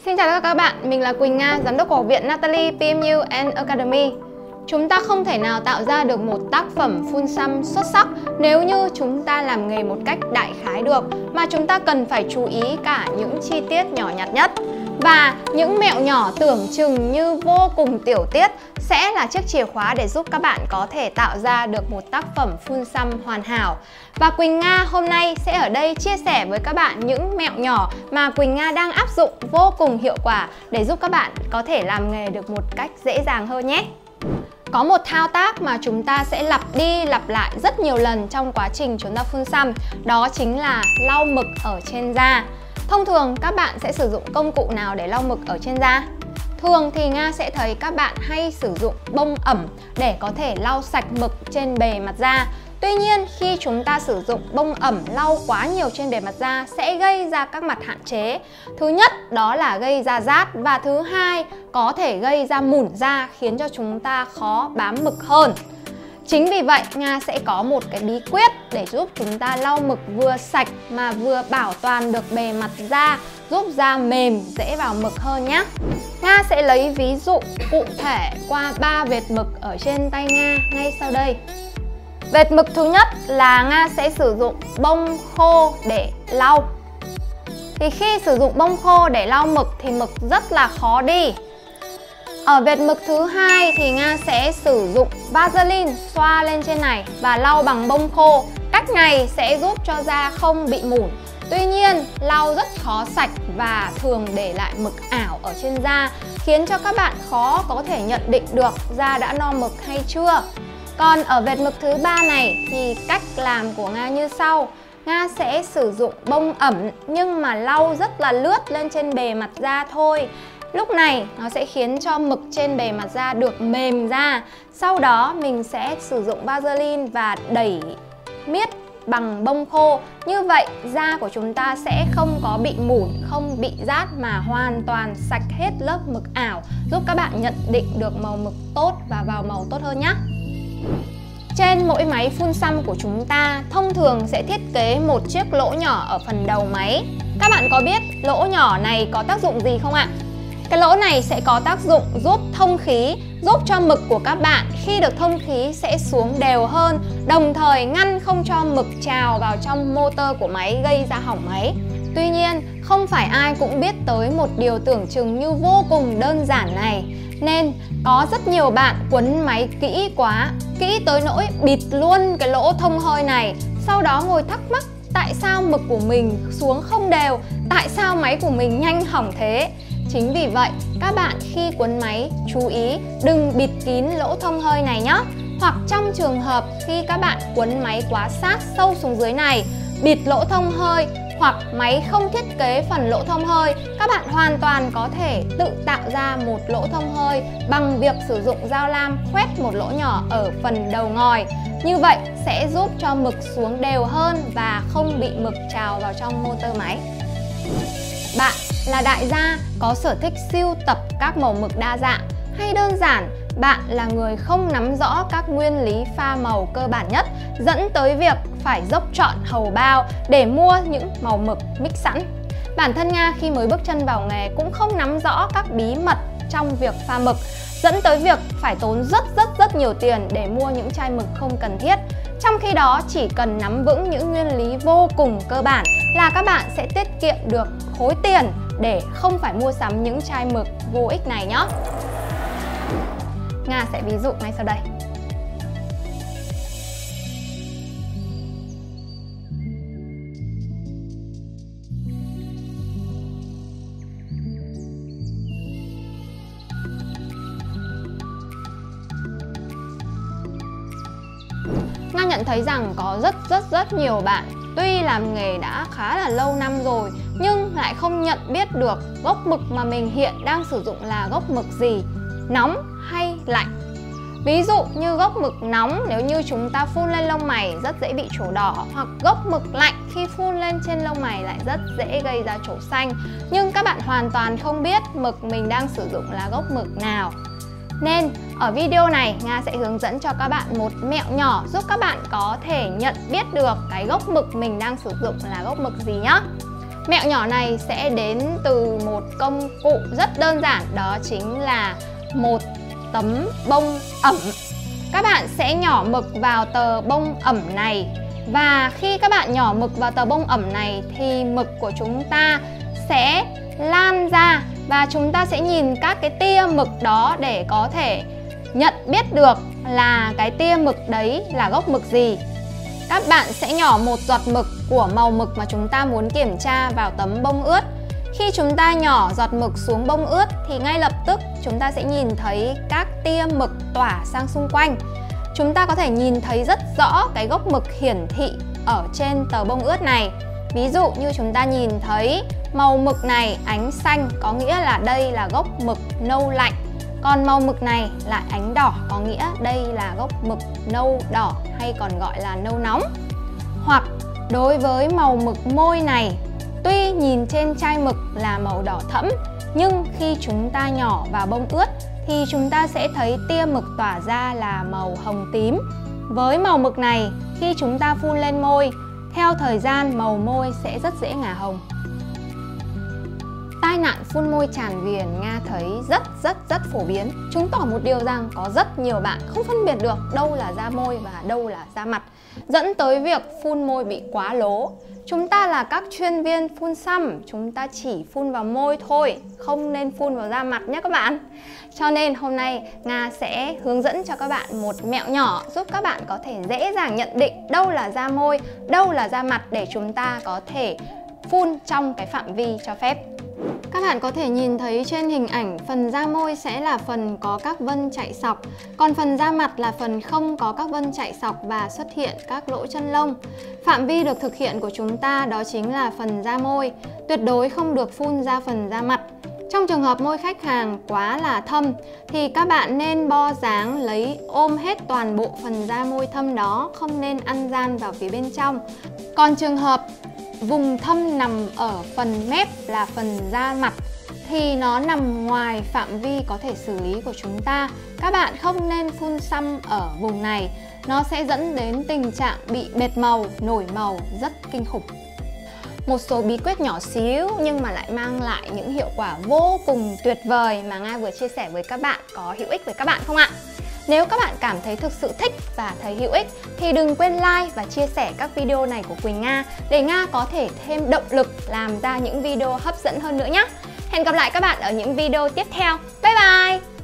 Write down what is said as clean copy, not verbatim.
Xin chào các bạn, mình là Quỳnh Nga, giám đốc của Học viện Natalie PMU and Academy. Chúng ta không thể nào tạo ra được một tác phẩm phun xăm xuất sắc nếu như chúng ta làm nghề một cách đại khái được, mà chúng ta cần phải chú ý cả những chi tiết nhỏ nhặt nhất. Và những mẹo nhỏ tưởng chừng như vô cùng tiểu tiết sẽ là chiếc chìa khóa để giúp các bạn có thể tạo ra được một tác phẩm phun xăm hoàn hảo. Và Quỳnh Nga hôm nay sẽ ở đây chia sẻ với các bạn những mẹo nhỏ mà Quỳnh Nga đang áp dụng vô cùng hiệu quả để giúp các bạn có thể làm nghề được một cách dễ dàng hơn nhé. Có một thao tác mà chúng ta sẽ lặp đi lặp lại rất nhiều lần trong quá trình chúng ta phun xăm, đó chính là lau mực ở trên da. Thông thường các bạn sẽ sử dụng công cụ nào để lau mực ở trên da? Thường thì Nga sẽ thấy các bạn hay sử dụng bông ẩm để có thể lau sạch mực trên bề mặt da. Tuy nhiên, khi chúng ta sử dụng bông ẩm lau quá nhiều trên bề mặt da sẽ gây ra các mặt hạn chế. Thứ nhất đó là gây ra rát, và thứ hai có thể gây ra mủn da khiến cho chúng ta khó bám mực hơn. Chính vì vậy, Nga sẽ có một cái bí quyết để giúp chúng ta lau mực vừa sạch mà vừa bảo toàn được bề mặt da, giúp da mềm, dễ vào mực hơn nhé. Nga sẽ lấy ví dụ cụ thể qua 3 vệt mực ở trên tay Nga ngay sau đây. Vệt mực thứ nhất là Nga sẽ sử dụng bông khô để lau. Thì khi sử dụng bông khô để lau mực thì mực rất là khó đi. Ở vệt mực thứ hai thì Nga sẽ sử dụng Vaseline xoa lên trên này và lau bằng bông khô. Cách này sẽ giúp cho da không bị mủn. Tuy nhiên, lau rất khó sạch và thường để lại mực ảo ở trên da, khiến cho các bạn khó có thể nhận định được da đã no mực hay chưa. Còn ở vệt mực thứ ba này thì cách làm của Nga như sau. Nga sẽ sử dụng bông ẩm nhưng mà lau rất là lướt lên trên bề mặt da thôi. Lúc này nó sẽ khiến cho mực trên bề mặt da được mềm ra. Sau đó mình sẽ sử dụng Vaseline và đẩy miết bằng bông khô. Như vậy da của chúng ta sẽ không có bị mủn, không bị rát mà hoàn toàn sạch hết lớp mực ảo, giúp các bạn nhận định được màu mực tốt và vào màu tốt hơn nhé. Trên mỗi máy phun xăm của chúng ta thông thường sẽ thiết kế một chiếc lỗ nhỏ ở phần đầu máy. Các bạn có biết lỗ nhỏ này có tác dụng gì không ạ? Cái lỗ này sẽ có tác dụng giúp thông khí, giúp cho mực của các bạn khi được thông khí sẽ xuống đều hơn, đồng thời ngăn không cho mực trào vào trong motor của máy gây ra hỏng máy. Tuy nhiên, không phải ai cũng biết tới một điều tưởng chừng như vô cùng đơn giản này, nên có rất nhiều bạn quấn máy kỹ quá, kỹ tới nỗi bịt luôn cái lỗ thông hơi này, sau đó ngồi thắc mắc tại sao mực của mình xuống không đều, tại sao máy của mình nhanh hỏng thế. Chính vì vậy, các bạn khi quấn máy chú ý đừng bịt kín lỗ thông hơi này nhé. Hoặc trong trường hợp khi các bạn quấn máy quá sát sâu xuống dưới này, bịt lỗ thông hơi hoặc máy không thiết kế phần lỗ thông hơi, các bạn hoàn toàn có thể tự tạo ra một lỗ thông hơi bằng việc sử dụng dao lam khoét một lỗ nhỏ ở phần đầu ngòi. Như vậy sẽ giúp cho mực xuống đều hơn và không bị mực trào vào trong motor máy. Bạn là đại gia có sở thích sưu tập các màu mực đa dạng, hay đơn giản bạn là người không nắm rõ các nguyên lý pha màu cơ bản nhất, dẫn tới việc phải dốc trọn hầu bao để mua những màu mực mix sẵn. Bản thân Nga khi mới bước chân vào nghề cũng không nắm rõ các bí mật trong việc pha mực, dẫn tới việc phải tốn rất nhiều tiền để mua những chai mực không cần thiết. Trong khi đó, chỉ cần nắm vững những nguyên lý vô cùng cơ bản là các bạn sẽ tiết kiệm được khối tiền để không phải mua sắm những chai mực vô ích này nhé. Nga sẽ ví dụ ngay sau đây. Nga nhận thấy rằng có rất nhiều bạn tuy làm nghề đã khá là lâu năm rồi nhưng lại không nhận biết được gốc mực mà mình hiện đang sử dụng là gốc mực gì, nóng hay lạnh. Ví dụ như gốc mực nóng nếu như chúng ta phun lên lông mày rất dễ bị trổ đỏ, hoặc gốc mực lạnh khi phun lên trên lông mày lại rất dễ gây ra trổ xanh. Nhưng các bạn hoàn toàn không biết mực mình đang sử dụng là gốc mực nào. Nên ở video này Nga sẽ hướng dẫn cho các bạn một mẹo nhỏ giúp các bạn có thể nhận biết được cái gốc mực mình đang sử dụng là gốc mực gì nhé. Mẹo nhỏ này sẽ đến từ một công cụ rất đơn giản, đó chính là một tấm bông ẩm. Các bạn sẽ nhỏ mực vào tờ bông ẩm này, và khi các bạn nhỏ mực vào tờ bông ẩm này thì mực của chúng ta sẽ lan ra, và chúng ta sẽ nhìn các cái tia mực đó để có thể nhận biết được là cái tia mực đấy là gốc mực gì. Các bạn sẽ nhỏ một giọt mực của màu mực mà chúng ta muốn kiểm tra vào tấm bông ướt. Khi chúng ta nhỏ giọt mực xuống bông ướt thì ngay lập tức chúng ta sẽ nhìn thấy các tia mực tỏa sang xung quanh. Chúng ta có thể nhìn thấy rất rõ cái gốc mực hiển thị ở trên tờ bông ướt này. Ví dụ như chúng ta nhìn thấy màu mực này ánh xanh, có nghĩa là đây là gốc mực nâu lạnh. Còn màu mực này là ánh đỏ, có nghĩa đây là gốc mực nâu đỏ hay còn gọi là nâu nóng. Hoặc đối với màu mực môi này, tuy nhìn trên chai mực là màu đỏ thẫm, nhưng khi chúng ta nhỏ vào bông ướt thì chúng ta sẽ thấy tia mực tỏa ra là màu hồng tím. Với màu mực này, khi chúng ta phun lên môi, theo thời gian màu môi sẽ rất dễ ngả hồng. Tai nạn phun môi tràn viền Nga thấy rất phổ biến. Chứng tỏ một điều rằng có rất nhiều bạn không phân biệt được đâu là da môi và đâu là da mặt, dẫn tới việc phun môi bị quá lố. Chúng ta là các chuyên viên phun xăm, chúng ta chỉ phun vào môi thôi, không nên phun vào da mặt nhé các bạn. Cho nên hôm nay Nga sẽ hướng dẫn cho các bạn một mẹo nhỏ giúp các bạn có thể dễ dàng nhận định đâu là da môi, đâu là da mặt để chúng ta có thể phun trong cái phạm vi cho phép. Các bạn có thể nhìn thấy trên hình ảnh phần da môi sẽ là phần có các vân chạy xọc, còn phần da mặt là phần không có các vân chạy xọc và xuất hiện các lỗ chân lông. Phạm vi được thực hiện của chúng ta đó chính là phần da môi, tuyệt đối không được phun ra phần da mặt. Trong trường hợp môi khách hàng quá là thâm thì các bạn nên bo dáng lấy ôm hết toàn bộ phần da môi thâm đó, không nên ăn gian vào phía bên trong. Còn trường hợp vùng thâm nằm ở phần mép là phần da mặt thì nó nằm ngoài phạm vi có thể xử lý của chúng ta. Các bạn không nên phun xăm ở vùng này, nó sẽ dẫn đến tình trạng bị bệt màu, nổi màu rất kinh khủng. Một số bí quyết nhỏ xíu nhưng mà lại mang lại những hiệu quả vô cùng tuyệt vời mà Nga vừa chia sẻ với các bạn có hữu ích với các bạn không ạ? Nếu các bạn cảm thấy thực sự thích và thấy hữu ích thì đừng quên like và chia sẻ các video này của Quỳnh Nga để Nga có thể thêm động lực làm ra những video hấp dẫn hơn nữa nhé. Hẹn gặp lại các bạn ở những video tiếp theo. Bye bye!